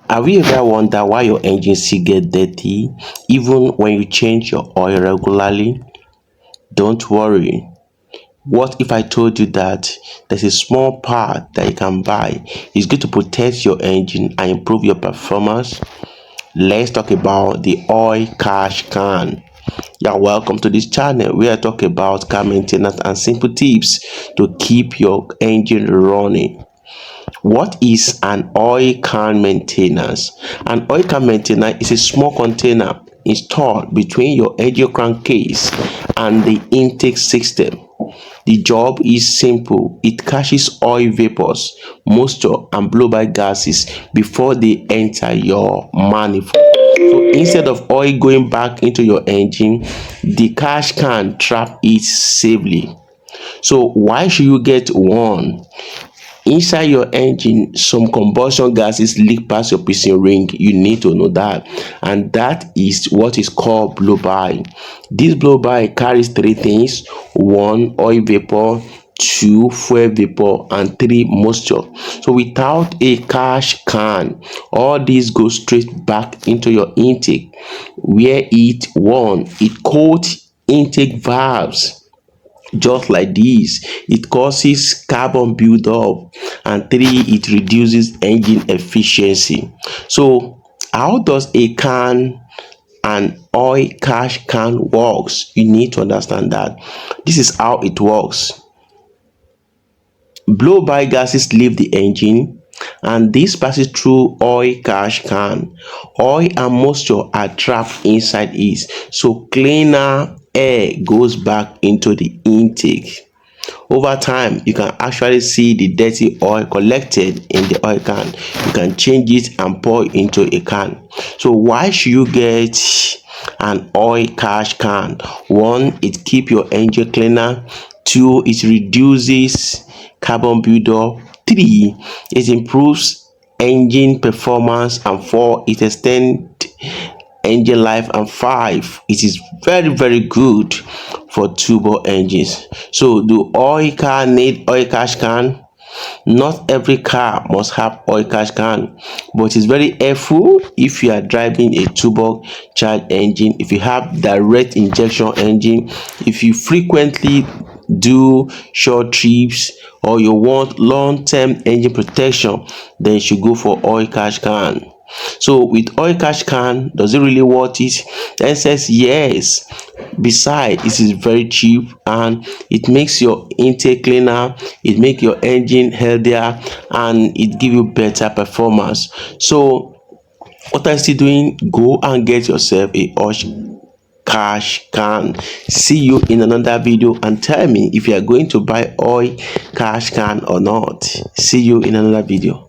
Have you ever wondered why your engine still get dirty even when you change your oil regularly? Don't worry. What if I told you that there's a small part that you can buy? It's going to protect your engine and improve your performance. Let's talk about the oil cash can. Yeah, welcome to this channel where I talk about car maintenance and simple tips to keep your engine running. What is an oil can maintenance? An oil can maintenance is a small container installed between your engine crankcase and the intake system. The job is simple. It catches oil vapors, moisture, and blow-by gases before they enter your manifold. So instead of oil going back into your engine, the cash can trap it safely. So why should you get one? Inside your engine, some combustion gases leak past your piston ring. You need to know that, and that is what is called blow-by. This blow-by carries three things: one, oil vapor; two, fuel vapor; and three, moisture. So without a cash can, all these go straight back into your intake, where it coats intake valves. Just like this, it causes carbon buildup, and three, it reduces engine efficiency. So how does an oil cash can works? You need to understand that this is how it works. Blow by gases leave the engine, and this passes through oil cash can. Oil and moisture are trapped inside it, so cleaner air goes back into the intake. Over time, you can actually see the dirty oil collected in the oil can. You can change it and pour it into a can. So why should you get an oil cash can? One, it keeps your engine cleaner. Two, it reduces carbon buildup. Three, it improves engine performance. And four, it extends engine life. And five, it is very good for turbo engines. So do oil car need oil cash can? Not every car must have oil cash can, but it's very helpful if you are driving a turbocharged engine, if you have direct injection engine, if you frequently do short trips, or you want long-term engine protection, then you should go for oil cash can. So with oil cash can, does it really worth it? The answer is yes. Besides, it is very cheap and it makes your intake cleaner, it makes your engine healthier, and it gives you better performance. So what are you still doing? Go and get yourself a oil cash can. See you in another video and tell me if you are going to buy oil cash can or not. See you in another video.